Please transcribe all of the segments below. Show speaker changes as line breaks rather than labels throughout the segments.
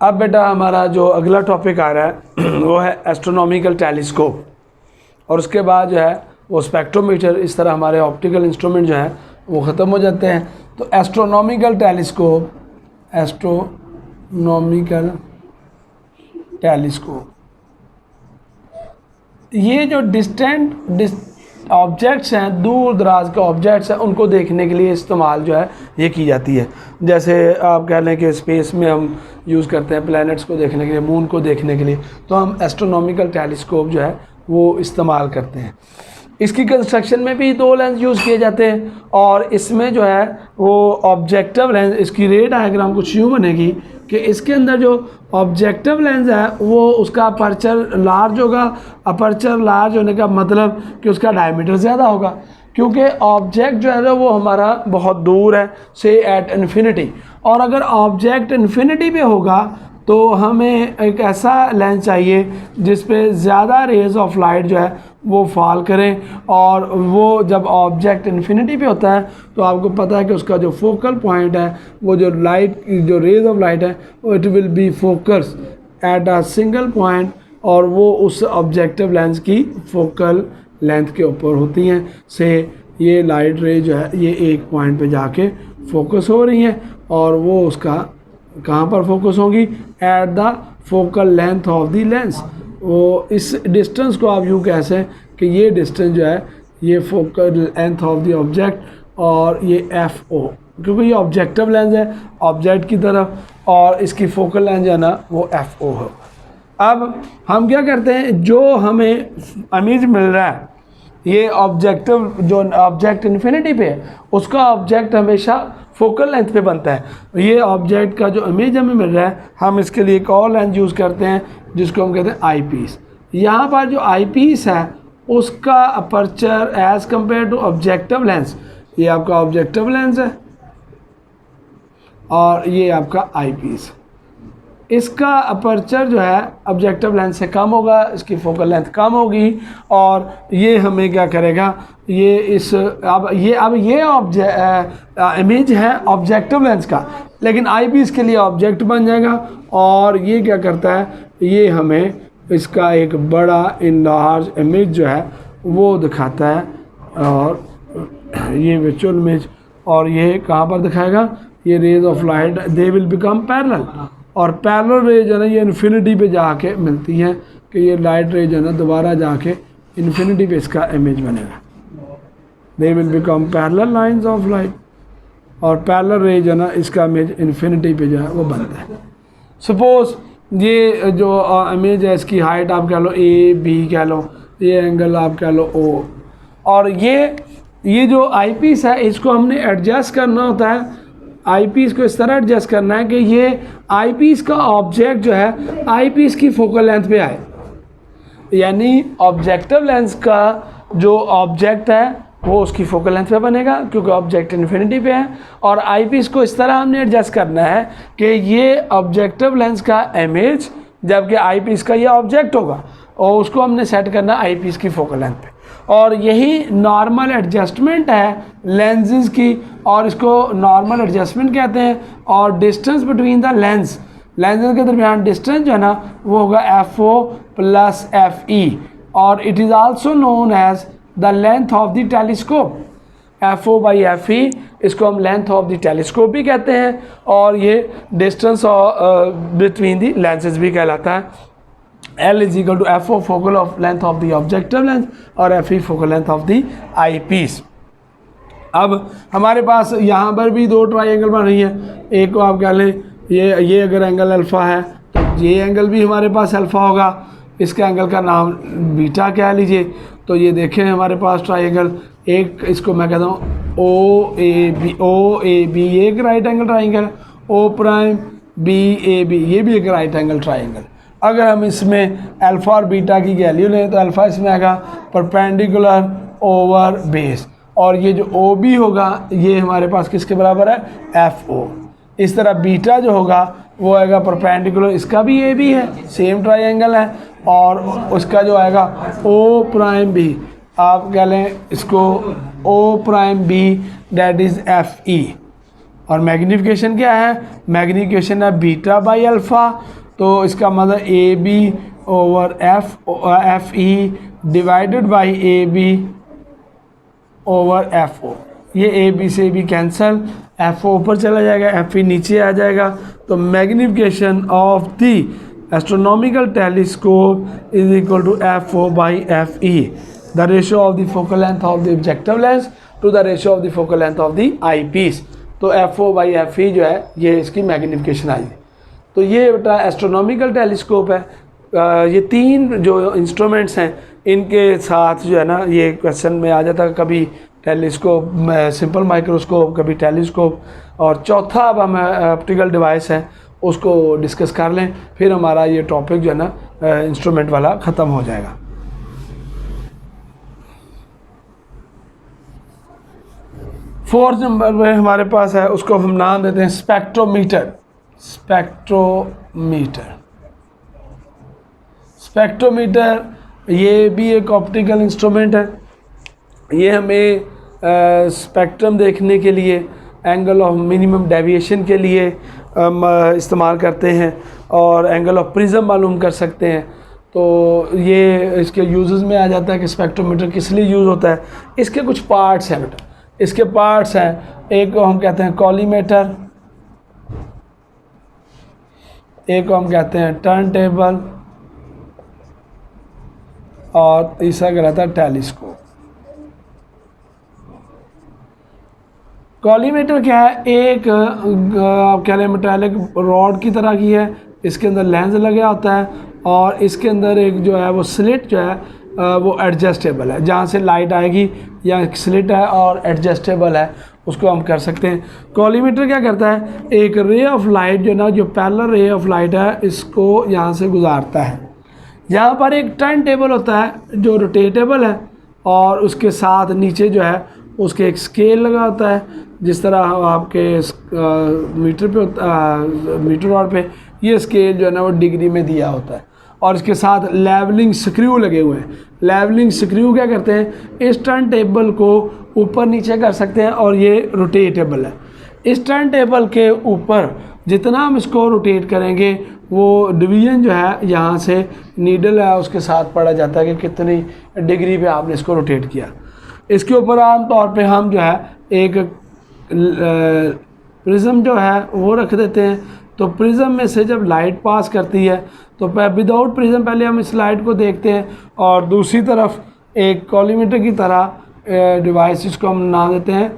अब बेटा हमारा जो अगला टॉपिक आ रहा है वो है एस्ट्रोनॉमिकल टेलीस्कोप, और उसके बाद जो है वो स्पेक्ट्रोमीटर। इस तरह हमारे ऑप्टिकल इंस्ट्रूमेंट जो हैं वो ख़त्म हो जाते हैं। तो एस्ट्रोनॉमिकल टेलीस्कोप ये जो डिस्टेंट ऑब्जेक्ट्स हैं, दूर दराज के ऑब्जेक्ट्स हैं, उनको देखने के लिए इस्तेमाल जो है ये की जाती है। जैसे आप कह लें कि स्पेस में हम यूज़ करते हैं प्लैनेट्स को देखने के लिए, मून को देखने के लिए, तो हम एस्ट्रोनॉमिकल टेलीस्कोप जो है वो इस्तेमाल करते हैं। इसकी कंस्ट्रक्शन में भी दो लेंस यूज़ किए जाते हैं, और इसमें जो है वो ऑब्जेक्टिव लेंस, इसकी रे डायग्राम कुछ यूँ बनेगी कि इसके अंदर जो ऑब्जेक्टिव लेंस है वो उसका अपर्चर लार्ज होगा। अपर्चर लार्ज होने का मतलब कि उसका डायमीटर ज़्यादा होगा, क्योंकि ऑब्जेक्ट जो है ना वो हमारा बहुत दूर है, से एट इन्फिनिटी। और अगर ऑब्जेक्ट इन्फिनिटी पे होगा तो हमें एक ऐसा लेंस चाहिए जिस पे ज़्यादा रेज ऑफ लाइट जो है वो फॉल करें। और वो जब ऑब्जेक्ट इन्फिनिटी पे होता है तो आपको पता है कि उसका जो फोकल पॉइंट है, वो जो लाइट, जो रेज ऑफ लाइट है, वो it will be focus at a single point, और वो उस ऑब्जेक्टिव लेंस की फोकल लेंथ के ऊपर होती हैं। से ये लाइट रे जो है ये एक पॉइंट पे जाके फोकस हो रही हैं, और वो उसका कहाँ पर फोकस होगी? At the focal length of the lens. वो इस डिस्टेंस को आप यूँ कह सकें कि ये डिस्टेंस जो है ये focal length of the object, और ये FO, क्योंकि ये ऑब्जेक्टिव लेंस है ऑब्जेक्ट की तरफ, और इसकी फोकल लेंथ जो है ना वो FO है। अब हम क्या करते हैं, जो हमें इमेज मिल रहा है ये ऑब्जेक्टिव, जो ऑब्जेक्ट इन्फिनिटी पे है उसका ऑब्जेक्ट हमेशा फोकल लेंथ पे बनता है। ये ऑब्जेक्ट का जो इमेज हमें मिल रहा है, हम इसके लिए एक और लेंस यूज़ करते हैं जिसको हम कहते हैं आई पीस। यहाँ पर जो आई पीस है उसका aperture as compared to objective lens, ये आपका ऑब्जेक्टिव लेंस है और ये आपका आई पीस। इसका अपर्चर जो है ऑब्जेक्टिव लेंस से कम होगा, इसकी फोकल लेंथ कम होगी, और ये हमें क्या करेगा, ये इस अब ये इमेज है ऑब्जेक्टिव लेंस का, लेकिन आई पीस के लिए ऑब्जेक्ट बन जाएगा। और ये क्या करता है, ये हमें इसका एक बड़ा इनलार्ज इमेज जो है वो दिखाता है, और ये विजुअल इमेज, और ये कहाँ पर दिखाएगा, ये rays of light they will become parallel, और पैरेलल रे जो है ना ये इन्फिनिटी पे जाके मिलती हैं कि ये लाइट रे जो है ना दोबारा जाके इन्फिनिटी पे इसका इमेज बनेगा। दे will become parallel lines of light, और पैरेलल रे जो है ना इसका इमेज इन्फिनिटी पे जो है वो बनता है। सपोज ये जो इमेज है इसकी हाइट आप कह लो AB कह लो, ये एंगल आप कह लो O, और ये जो आई पीस है इसको हमने एडजस्ट करना होता है। आई पीस को इस तरह एडजस्ट करना है कि ये आई पीस का ऑब्जेक्ट जो है आई पीस की फोकल लेंथ पे आए, यानी ऑब्जेक्टिव लेंस का जो ऑब्जेक्ट है वो उसकी फोकल लेंथ पे बनेगा क्योंकि ऑब्जेक्ट इन्फिनिटी पे है। और आई पीस को इस तरह हमने एडजस्ट करना है कि ये ऑब्जेक्टिव लेंस का इमेज, जबकि आई पीस का ये ऑब्जेक्ट होगा, और उसको हमने सेट करना आई पीस की फोकल लेंथ पे। और यही नॉर्मल एडजस्टमेंट है लेंसेज की, और इसको नॉर्मल एडजस्टमेंट कहते हैं। और डिस्टेंस बिटवीन द लेंसेज के दरमियान डिस्टेंस जो है ना वो होगा FO प्लस FE, और it is also known as the length of the telescope. FO by FE इसको हम लेंथ ऑफ द टेलीस्कोप भी कहते हैं, और ये डिस्टेंस बिटवीन द लेंसेज भी कहलाता है। L is equal to FO focal of length of the objective length, और FE focal length of the I piece. अब हमारे पास यहाँ पर भी दो ट्राइंगल बन रही हैं। एक को आप कह लें ये अगर एंगल अल्फ़ा है तो ये एंगल भी हमारे पास अल्फ़ा होगा, इसके एंगल का नाम बीटा कह लीजिए। तो ये देखें हमारे पास ट्राइंगल, एक इसको मैं कहता हूँ OAB, ये एक राइट एंगल ट्राइंगल, O'B ये भी एक राइट एंगल ट्राइंगल। अगर हम इसमें अल्फ़ा और बीटा की वैल्यू लें तो अल्फ़ा इसमें आएगा परपेंडिकुलर ओवर बेस, और ये जो OB होगा ये हमारे पास किसके बराबर है? FO। इस तरह बीटा जो होगा वो आएगा परपेंडिकुलर, इसका भी AB है, सेम ट्राइंगल है, और उसका जो आएगा O'B, आप कह लें इसको O'B, दैट इज़ FE। और मैग्नीफिकेशन क्या है, मैग्नीफिकेशन है बीटा बाई अल्फ़ा, तो इसका मतलब A B over F E divided by A B over F O. ये ए बी से भी कैंसिल, एफ ओ ऊपर चला जाएगा, एफ ई नीचे आ जाएगा। तो magnification of the astronomical telescope is equal to F O by F E, the ratio of the focal length of the objective lens to the ratio of the focal length of the I piece. तो F O by F E जो है ये इसकी magnification आई। तो ये बेटा astronomical telescope है। ये तीन जो इंस्ट्रूमेंट्स हैं इनके साथ जो है ना ये क्वेश्चन में आ जाता है, कभी टेलीस्कोप, सिंपल माइक्रोस्कोप, कभी टेलीस्कोप, और चौथा अब हम ऑप्टिकल डिवाइस है उसको डिस्कस कर लें, फिर हमारा ये टॉपिक जो है ना इंस्ट्रूमेंट वाला ख़त्म हो जाएगा। फोर्थ नंबर पे हमारे पास है, उसको हम नाम देते हैं स्पेक्ट्रोमीटर। स्पेक्ट्रोमीटर ये भी एक ऑप्टिकल इंस्ट्रूमेंट है। ये हमें स्पेक्ट्रम देखने के लिए, एंगल ऑफ मिनिमम डेविएशन के लिए हम इस्तेमाल करते हैं, और एंगल ऑफ प्रिज्म मालूम कर सकते हैं। तो ये इसके यूजेस में आ जाता है कि स्पेक्ट्रोमीटर किस लिए यूज़ होता है। इसके कुछ पार्ट्स हैं बेटा, इसके पार्ट्स हैं, एक को हम कहते हैं कॉलीमेटर, एक को हम कहते हैं टर्न टेबल, और तीसरा कहलाता है टेलीस्कोप। कॉलीमेटर क्या है, एक कह रहे मेटालिक रॉड की तरह की है, इसके अंदर लेंस लगा होता है, और इसके अंदर एक जो है वो स्लिट जो है वो एडजस्टेबल है, जहाँ से लाइट आएगी या एक स्लिट है और एडजस्टेबल है, उसको हम कर सकते हैं। कॉलीमेटर क्या करता है, एक रे ऑफ लाइट जो ना, जो पैरेलल रे ऑफ लाइट है, इसको यहाँ से गुजारता है। यहाँ पर एक टर्न टेबल होता है जो रोटेटेबल है, और उसके साथ नीचे जो है उसके एक स्केल लगा होता है, जिस तरह आपके मीटर पे मीटर रॉड पे ये स्केल जो है ना वो डिग्री में दिया होता है, और इसके साथ लेवलिंग स्क्रू लगे हुए हैं। लेवलिंग स्क्रू क्या करते हैं, इस टर्न टेबल को ऊपर नीचे कर सकते हैं, और ये रोटेटेबल है। इस टर्न टेबल के ऊपर जितना हम इसको रोटेट करेंगे, वो डिवीज़न जो है यहाँ से नीडल है उसके साथ पड़ा जाता है कि कितनी डिग्री पे आपने इसको रोटेट किया। इसके ऊपर आम तौर पे हम जो है एक प्रिज्म जो है वो रख देते हैं। तो प्रिज्म में से जब लाइट पास करती है तो विदाउट प्रिज्म पहले हम इस लाइट को देखते हैं, और दूसरी तरफ एक कॉलीमेटर की तरह डिवाइस, इसको हम नाम देते हैं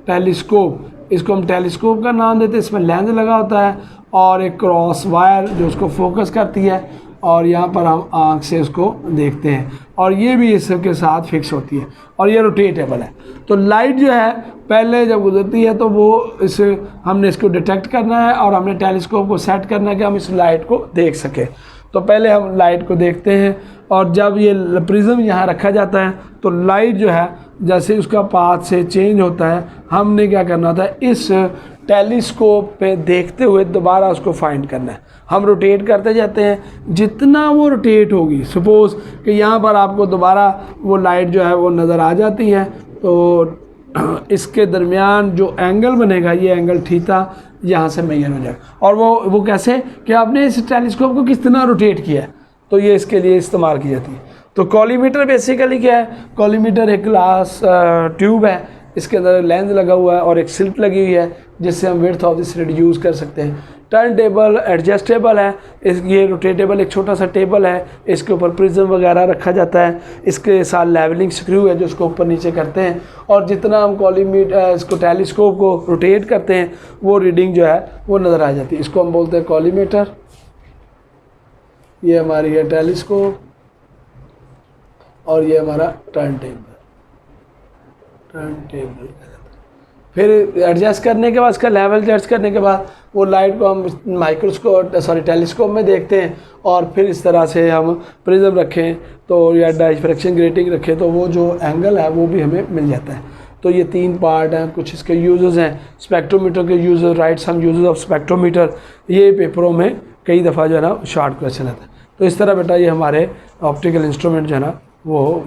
टेलीस्कोप। इसको हम टेलीस्कोप का नाम देते हैं। इसमें लेंस लगा होता है और एक क्रॉस वायर जो उसको फोकस करती है, और यहाँ पर हम आँख से उसको देखते हैं, और ये भी इसके साथ फिक्स होती है, और ये रोटेटेबल है। तो लाइट जो है पहले जब गुजरती है तो वो हमने इसको डिटेक्ट करना है, और हमने टेलीस्कोप को सेट करना है कि हम इस लाइट को देख सकें। तो पहले हम लाइट को देखते हैं, और जब ये प्रिज्म यहाँ रखा जाता है तो लाइट जो है जैसे उसका पाथ से चेंज होता है, हमने क्या करना होता है, इस टेलीस्कोप पे देखते हुए दोबारा उसको फाइंड करना है। हम रोटेट करते जाते हैं, जितना वो रोटेट होगी, सपोज़ कि यहाँ पर आपको दोबारा वो लाइट जो है वो नज़र आ जाती है, तो इसके दरमियान जो एंगल बनेगा, ये एंगल थीटा यहाँ से मेजर हो जाएगा। और वो कैसे कि आपने इस टेलीस्कोप को कितना रोटेट किया है, तो ये इसके लिए इस्तेमाल की जाती है। तो कॉलीमेटर बेसिकली क्या है, कॉलीमेटर एक ग्लास ट्यूब है, इसके अंदर लेंस लगा हुआ है और एक स्लिट लगी हुई है, जिससे हम width of the slit use कर सकते हैं। टर्न टेबल एडजस्टेबल है, ये रोटेटेबल एक छोटा सा टेबल है, इसके ऊपर प्रिज्म वगैरह रखा जाता है, इसके साथ लेवलिंग स्क्रू है जो इसको ऊपर नीचे करते हैं, और जितना हम कॉलीमेटर इसको टेलीस्कोप को रोटेट करते हैं वो रीडिंग जो है वो नज़र आ जाती है। इसको हम बोलते हैं कॉलीमेटर। ये हमारी है टेलीस्कोप, और ये हमारा टर्न टेबल। फिर एडजस्ट करने के बाद, इसका लेवल एडजस्ट करने के बाद वो लाइट को हम टेलीस्कोप में देखते हैं, और फिर इस तरह से हम प्रिज्म रखें तो या डायफ्रैक्शन ग्रेटिंग रखें तो वो जो एंगल है वो भी हमें मिल जाता है। तो ये तीन पार्ट हैं, कुछ इसके यूजेस हैं। स्पेक्ट्रोमीटर के uses, write some uses of spectrometer, ये पेपरों में कई दफ़ा जो है ना शॉर्ट क्वेश्चन आता है। तो इस तरह बेटा ये हमारे ऑप्टिकल इंस्ट्रूमेंट जो है ना वो